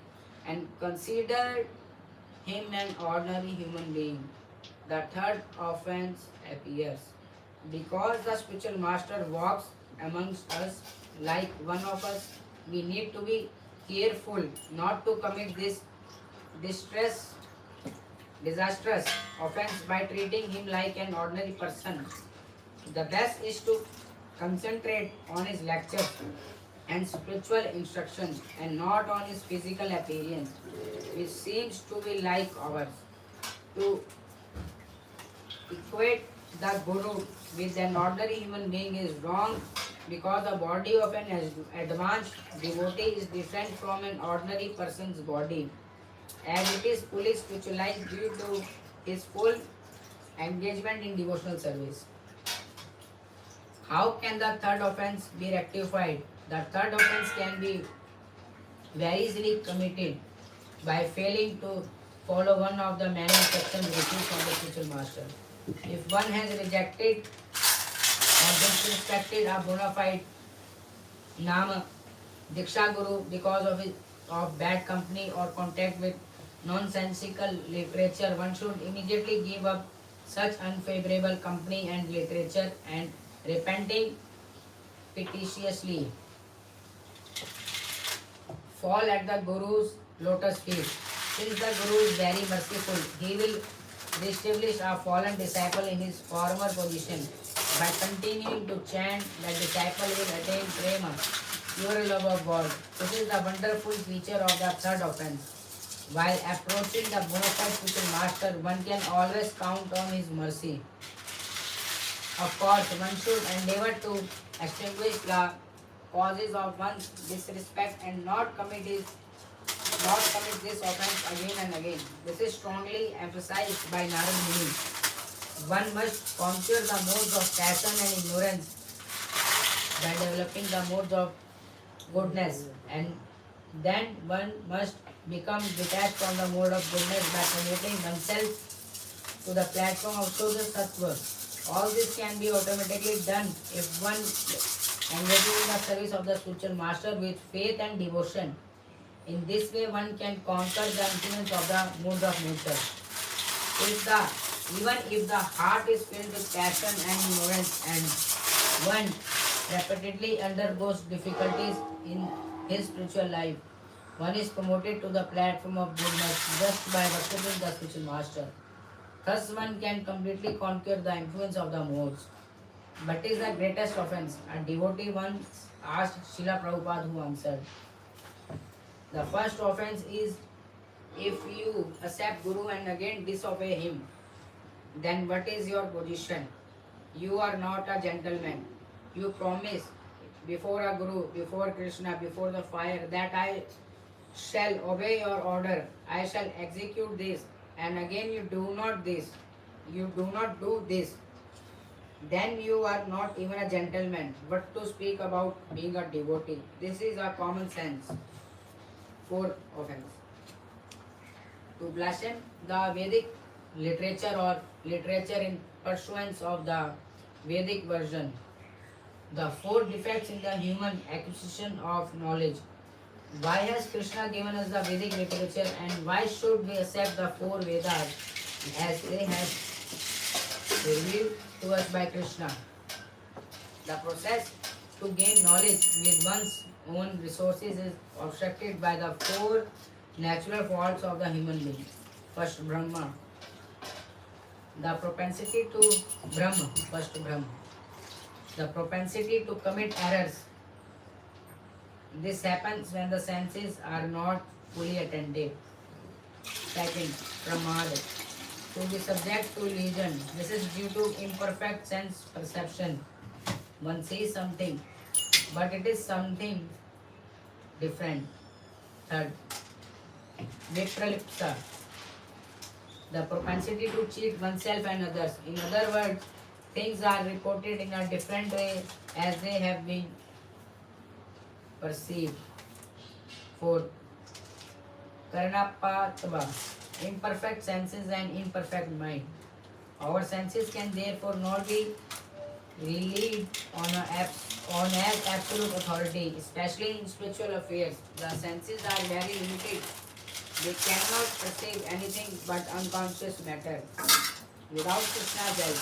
and consider him an ordinary human being, the third offense appears. Because the spiritual master walks amongst us like one of us, we need to be careful not to commit this disastrous offense by treating him like an ordinary person. The best is to concentrate on his lectures and spiritual instructions and not on his physical appearance, which seems to be like ours. To equate the Guru with an ordinary human being is wrong because the body of an advanced devotee is different from an ordinary person's body, as it is fully spiritualized due to his full engagement in devotional service. How can the third offense be rectified? The third offense can be very easily committed by failing to follow one of the many instructions received from the spiritual master. If one has rejected or disrespected a bona fide Nama Diksha Guru because of bad company or contact with nonsensical literature, one should immediately give up such unfavorable company and literature and repenting piteously fall at the Guru's lotus feet. Since the Guru is very merciful, he will reestablish a fallen disciple in his former position By continuing to chant, the disciple will attain prema, pure love of God. This is the wonderful feature of the third offense. While approaching the bona fide spiritual master, one can always count on his mercy. Of course, one should endeavor to extinguish the causes of one's disrespect and not commit this offense again and again. This is strongly emphasized by Narad Muni. One must conquer the modes of passion and ignorance by developing the modes of goodness, and then one must become detached from the mode of goodness by promoting oneself to the platform of Shuddha Sattva. All this can be automatically done if one engages in the service of the spiritual master with faith and devotion. In this way, one can conquer the influence of the modes of nature. Even if the heart is filled with passion and ignorance, and one repeatedly undergoes difficulties in his spiritual life, one is promoted to the platform of goodness just by worshipping the spiritual master. Thus, one can completely conquer the influence of the modes. But is the greatest offense? A devotee once asked Srila Prabhupada, who answered, the first offense is if you accept Guru and again disobey him, then what is your position? You are not a gentleman. You promise before a Guru, before Krishna, before the fire that I shall obey your order, I shall execute this, and again you do not do this, then you are not even a gentleman. What to speak about being a devotee? This is a common sense. Fourth offense. To blaspheme the Vedic literature or literature in pursuance of the Vedic version. The four defects in the human acquisition of knowledge. Why has Krishna given us the Vedic literature, and why should we accept the four Vedas as they have revealed to us by Krishna? The process to gain knowledge with one's own resources is obstructed by the four natural faults of the human being. First, Brahma. The propensity to Brahma. First, Brahma. The propensity to commit errors. This happens when the senses are not fully attentive. Second, Pramada. To be subject to illusion. This is due to imperfect sense perception. One sees something, but it is something different. Third, Vipralipsa. The propensity to cheat oneself and others. In other words, things are reported in a different way as they have been perceived. Fourth, Karanapatva. Imperfect senses and imperfect mind. Our senses can therefore not be relied on as absolute authority, especially in spiritual affairs. The senses are very limited. They cannot perceive anything but unconscious matter. Without Krishna's help,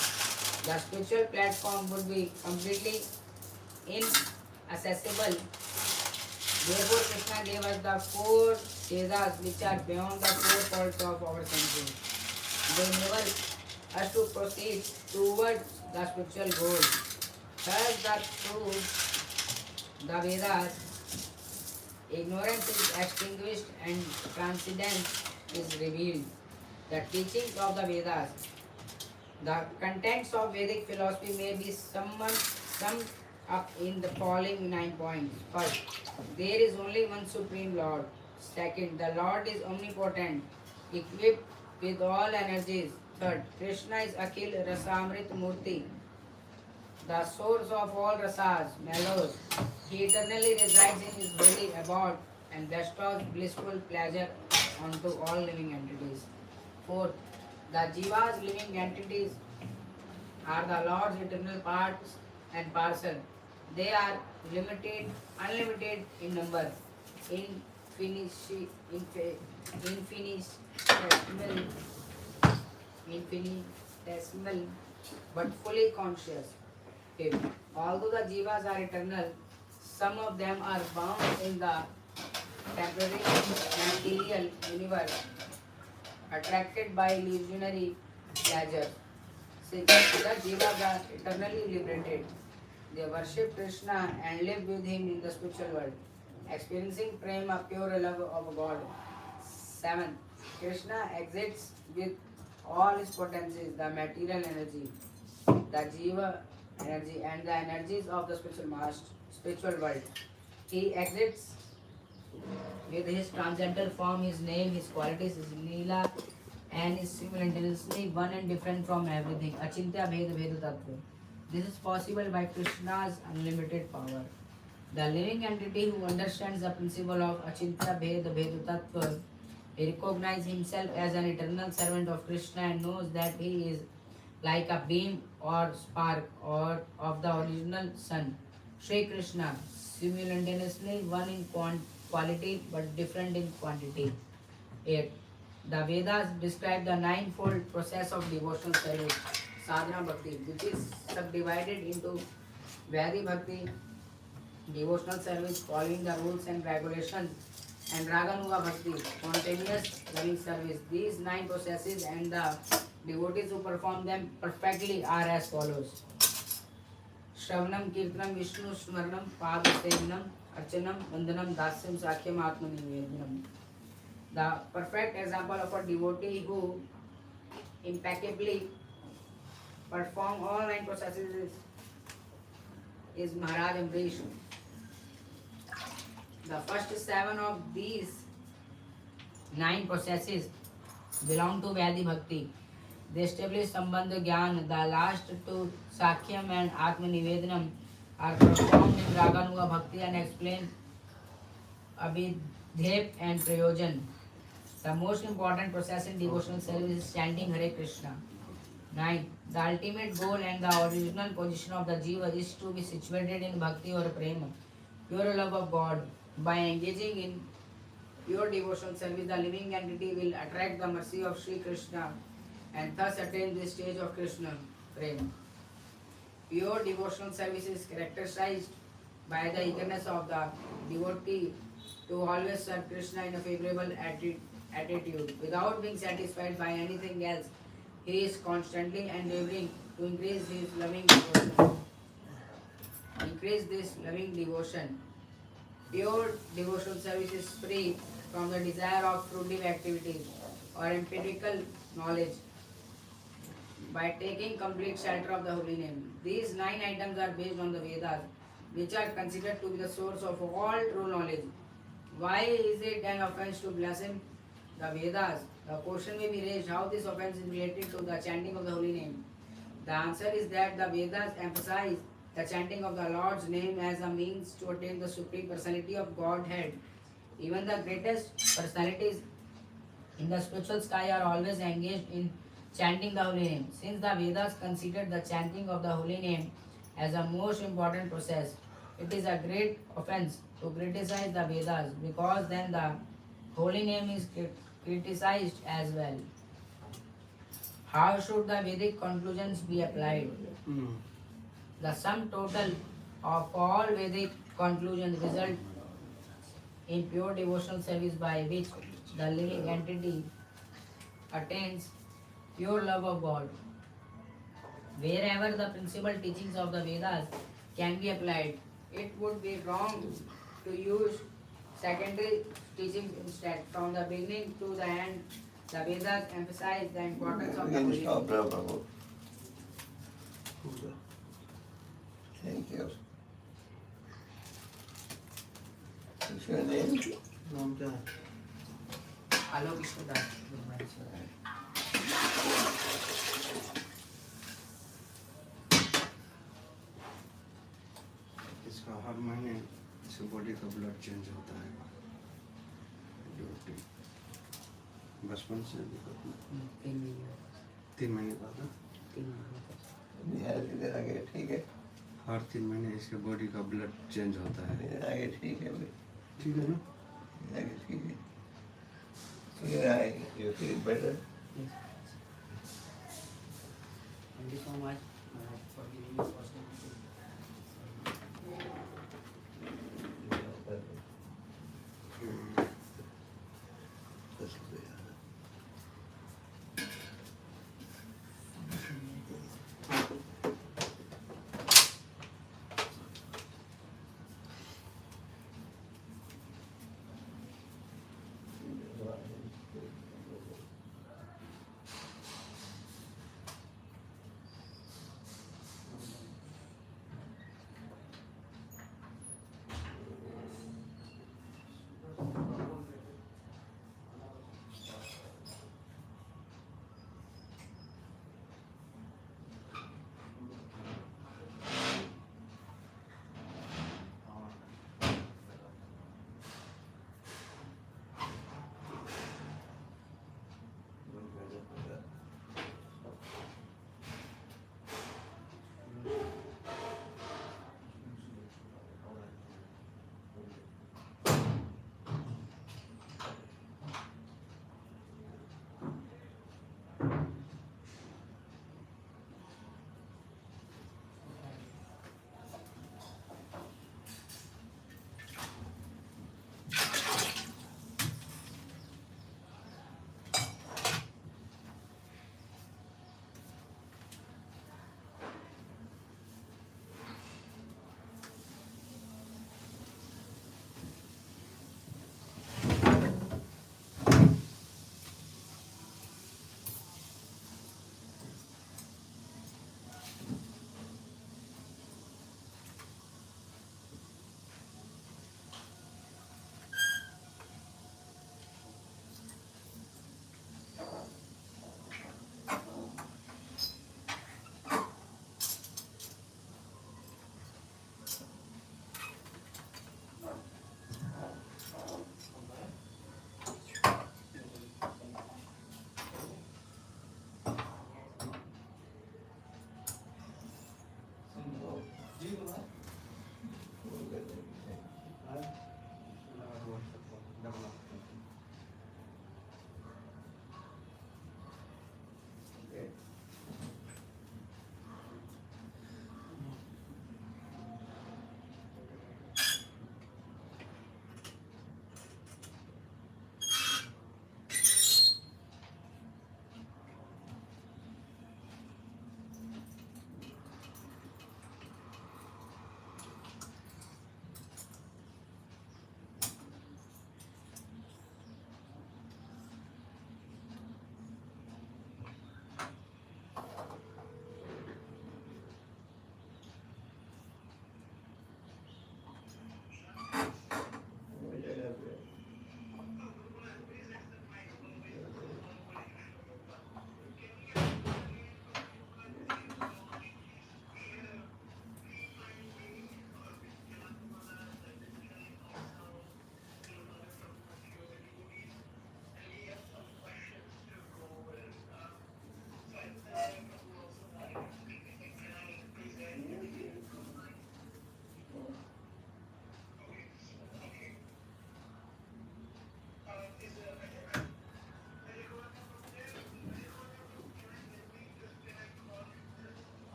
the spiritual platform would be completely inaccessible. Therefore, Krishna gave us the four Vedas which are beyond the four faults of our senses. They enable us to proceed towards the spiritual goal. Thus, through the Vedas, ignorance is extinguished and transcendence is revealed. The teachings of the Vedas. The contents of Vedic philosophy may be summed up in the following 9 points. First, there is only one Supreme Lord. Second, the Lord is omnipotent, equipped with all energies. Third, Krishna is Akhil Rasamrit Murti, the source of all rasas, mellows. He eternally resides in his holy abode and bestows blissful pleasure onto all living entities. Fourth, the Jiva's living entities are the Lord's eternal parts and parcel. They are unlimited in number, infinitesimal, but fully conscious. Fifth, although the Jivas are eternal, some of them are bound in the temporary material universe, attracted by illusionary pleasure. 6. The Jiva, the eternally liberated. They worship Krishna and live with him in the spiritual world, experiencing prema, pure love of God. 7. Krishna exists with all his potencies, the material energy, the Jiva energy, and the energies of the spiritual world. He exists with his transcendental form, his name, his qualities, his leela, and is simultaneously one and different from everything. Achintya Bheda Bheda Tattva. This is possible by Krishna's unlimited power. The living entity who understands the principle of Achintya Bheda Bheda Tattva, he recognizes himself as an eternal servant of Krishna and knows that he is like a beam or spark or of the original sun. Sri Krishna, simultaneously one in quality but different in quantity. 8. The Vedas describe the ninefold process of devotional service, sadhana bhakti, which is subdivided into Vedic bhakti, devotional service following the rules and regulations, and Raganuga bhakti, spontaneous loving service. These 9 processes and the devotees who perform them perfectly are as follows. Shravanam, Kirtanam, Vishnu, Smaranam, Padasevanam, Archanam, Vandanam, Dasyam, Sakhyam, Atmanivedanam. The perfect example of a devotee who impeccably perform all 9 processes is Maharaj Amrish. The first 7 of these 9 processes belong to Vedic Bhakti. They establish Sambandha Gyan. The last 2, Sakhyam and Atmanivedanam, are performed in Raganuga Bhakti and explain Abhidhep and Prayojan. The most important process in devotional service is chanting Hare Krishna. 9. The ultimate goal and the original position of the Jiva is to be situated in Bhakti or Prema, pure love of God. By engaging in pure devotional service, the living entity will attract the mercy of Sri Krishna and thus attain this stage of Krishna Prema. Pure devotional service is characterized by the eagerness of the devotee to always serve Krishna in a favorable attitude. Without being satisfied by anything else, he is constantly endeavoring to increase his loving devotion. Increase this loving devotion. Pure devotional service is free from the desire of fruitive activities or empirical knowledge by taking complete shelter of the holy name. These 9 items are based on the Vedas, which are considered to be the source of all true knowledge. Why is it an offense to blaspheme the Vedas? The question may be raised how this offense is related to the chanting of the holy name. The answer is that the Vedas emphasize the chanting of the Lord's name as a means to attain the Supreme Personality of Godhead. Even the greatest personalities in the spiritual sky are always engaged in chanting the holy name. Since the Vedas consider the chanting of the holy name as a most important process, it is a great offense to criticize the Vedas because then the holy name is criticized as well. How should the Vedic conclusions be applied? The sum total of all Vedic conclusions result in pure devotional service by which the living entity attains pure love of God. Wherever the principal teachings of the Vedas can be applied, it would be wrong to use secondary teachings instead. From the beginning to the end, the Vedas emphasize the importance of the We can holy stop name. now, Prabhu. Thank you. What's your name? Namda. Alok Ishwadas. इसका हर महीने से body का blood change होता है duty बचपन से 3 महीने बाद ना? निहाल इधर आगे ठीक है हर 3 महीने इसके बॉडी का ब्लड चेंज होता है इधर आगे ठीक है भाई ठीक है ना इधर आगे ठीक है इधर आगे you feel better Thank you so much for giving me opportunity. This will be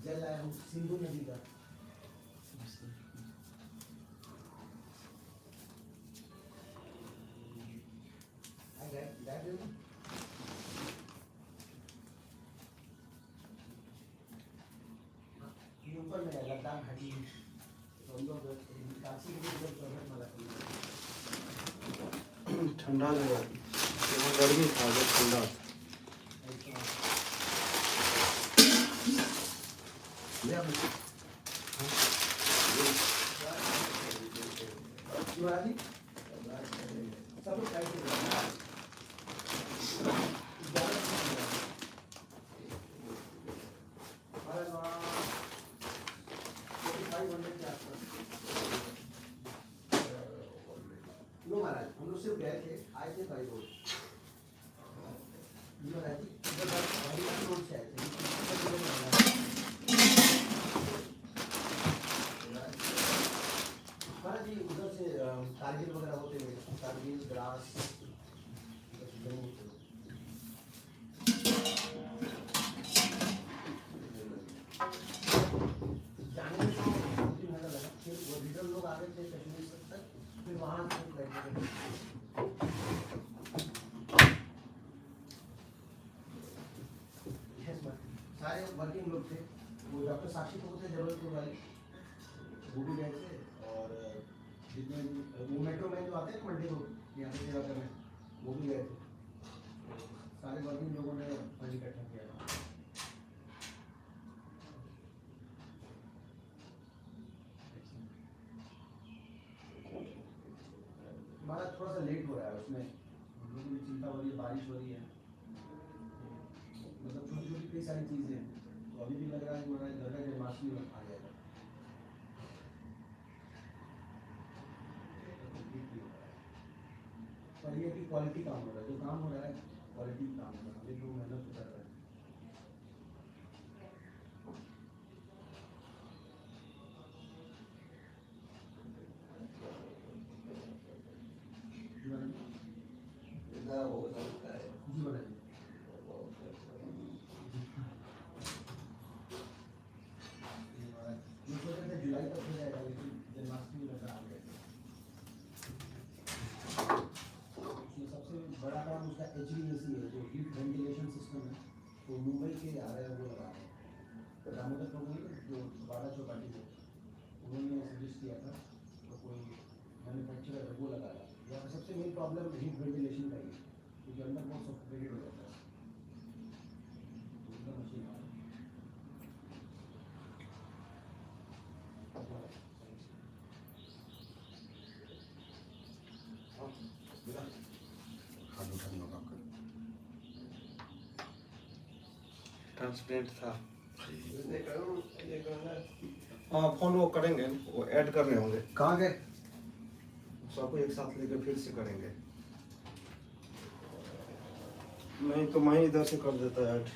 जल आया हूँ सिंधु नदी का। ये ऊपर में है लद्दाख घाटी, तो हम लोग काशी के लिए जब मला ठंडा जगह, यहाँ गर्मी था जब ठंडा था। शिवाजी सब लोग टाइट हो लो महाराज, हम लोग सिर्फ गए थे, आए थे भाई रोड रोड से आए थे। महाराज जी उधर से कारगिल वगैरह होते हुए कारगिल ग्रास जाने में तो 2-3 घंटा लगा, फिर वो रिटर्न लोग आ गए थे कश्मीर तक, फिर वहाँ से सारे वर्किंग लोग थे। वो डॉक्टर साक्षी तो थे जबलपुर वाले, वो भी गए थे, और जितने वो मेट्रो में जो आते हैं मंडी को यहाँ पे सेवा करने, वो भी गए थे। सारे वर्किंग लोगों ने फंड इकट्ठा किया। हमारा थोड़ा सा लेट हो रहा है, उसमें हम लोगों की चिंता हो रही है, बारिश हो रही है, मतलब छोटी छोटी कई सारी चीज़ें हैं, तो अभी भी लग रहा है कि हमारा गंगा जन्माष्टमी में आ जाएगा। पर ये कि क्वालिटी काम हो रहा है, जो काम हो रहा है क्वालिटी काम हो रहा है, हम लोग मेहनत कर रहे हैं। इतना हो सकता है। जी महाराज, ये सोच रहे थे जुलाई तक हो जाएगा, लेकिन जन्माष्टमी में आ गया। उसमें सबसे बड़ा काम उसका HVAC है, जो हीट वेंटिलेशन सिस्टम है, तो मुंबई के आ रहे हैं, वो लगा रहे हैं। दामोदर प्रभु जो बाड़ा चौपाटी में, उन्होंने सजेस्ट किया था, तो कोई मैन्युफैक्चरर है वो लगा रहा है। यहाँ पर सबसे मेन प्रॉब्लम हीट वेंटिलेशन का ही है, क्योंकि अंदर बहुत सफोकेटेड हो जाता है। मशीन आ रहा है। ट्रांसपेरेंट था। इसने करो, ये करना। हाँ फॉलो करेंगे, वो ऐड करने होंगे। कहाँ गए? सबको एक साथ लेके फिर से करेंगे। नहीं तो मैं इधर से कर देता है add.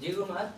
Ji Kumar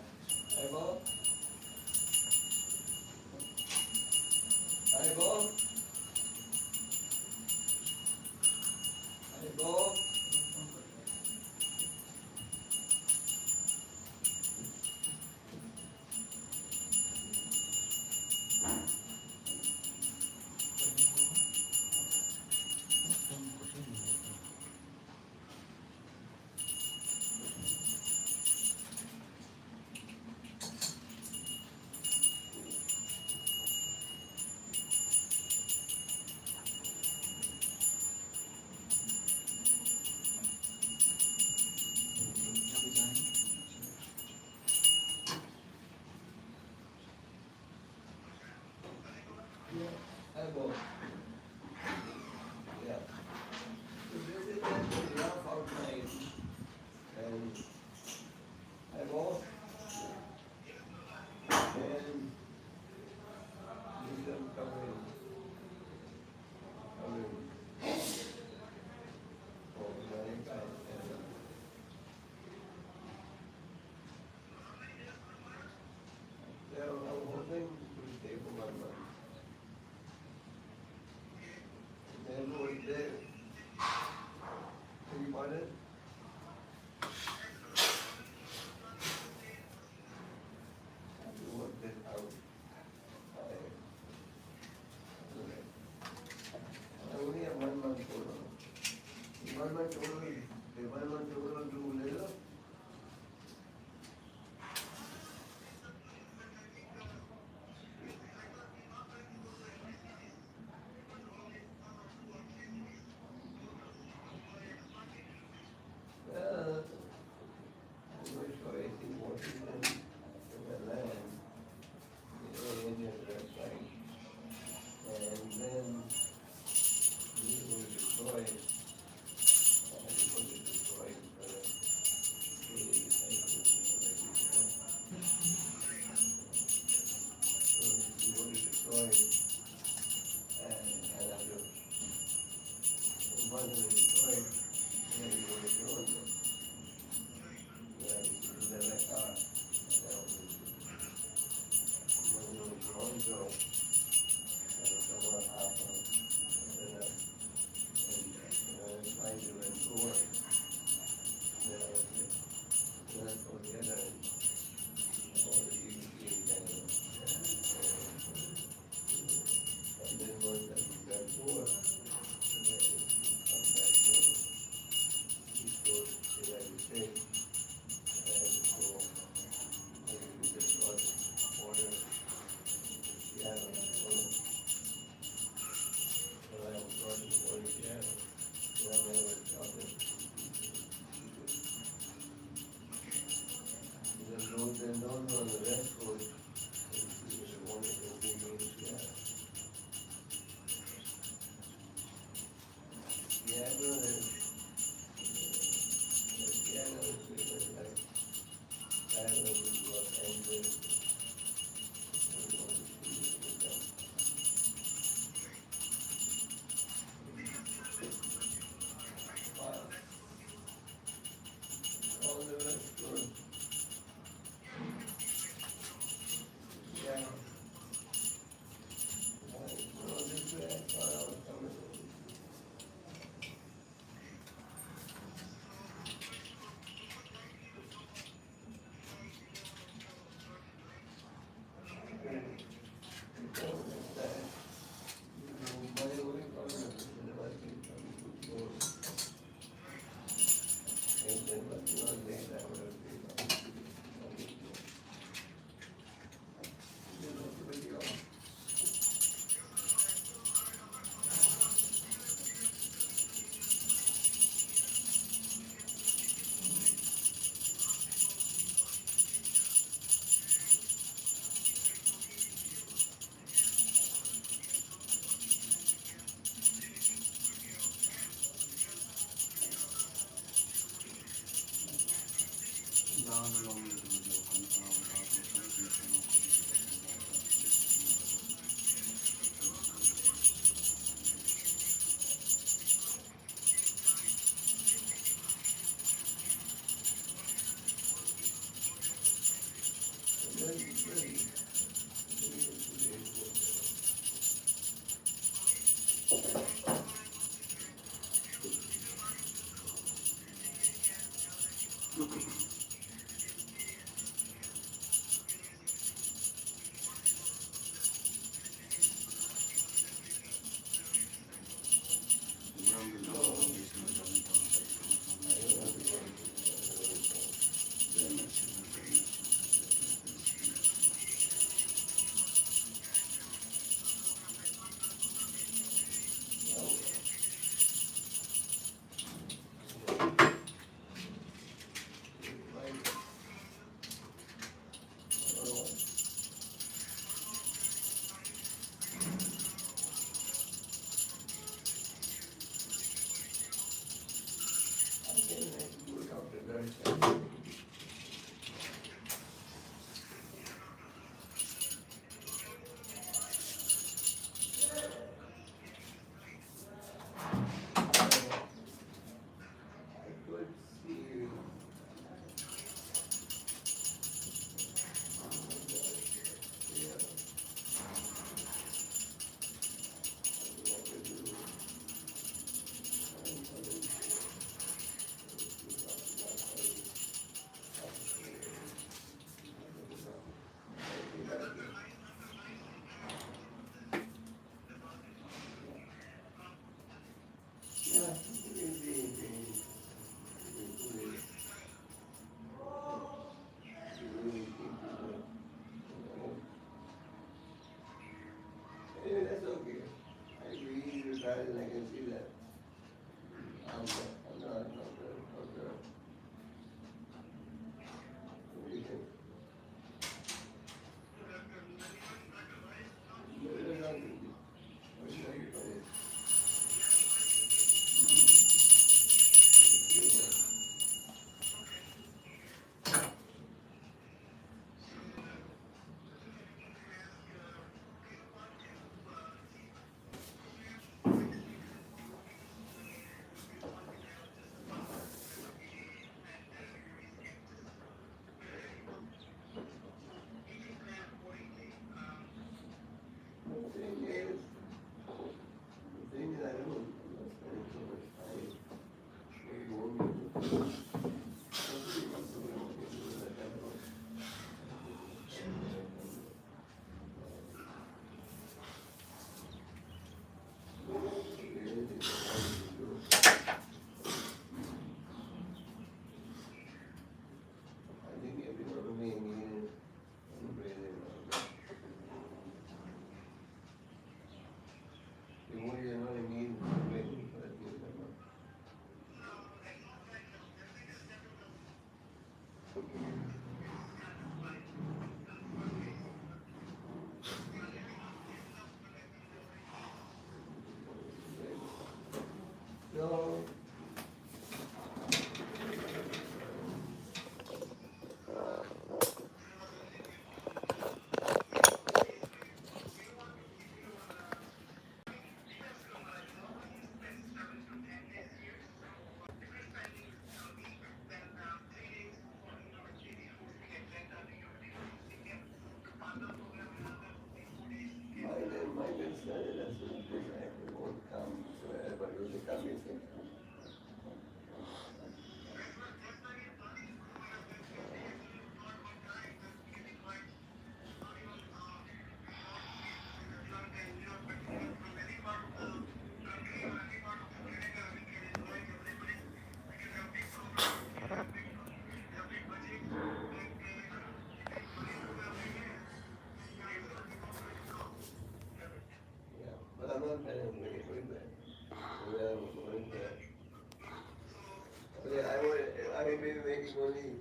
take only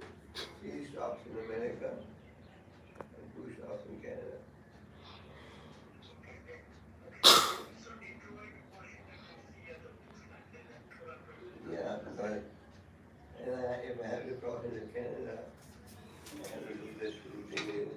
3 stops in America and 2 stops in Canada. Yeah, but if I have to cross into Canada, I have to do this routing in.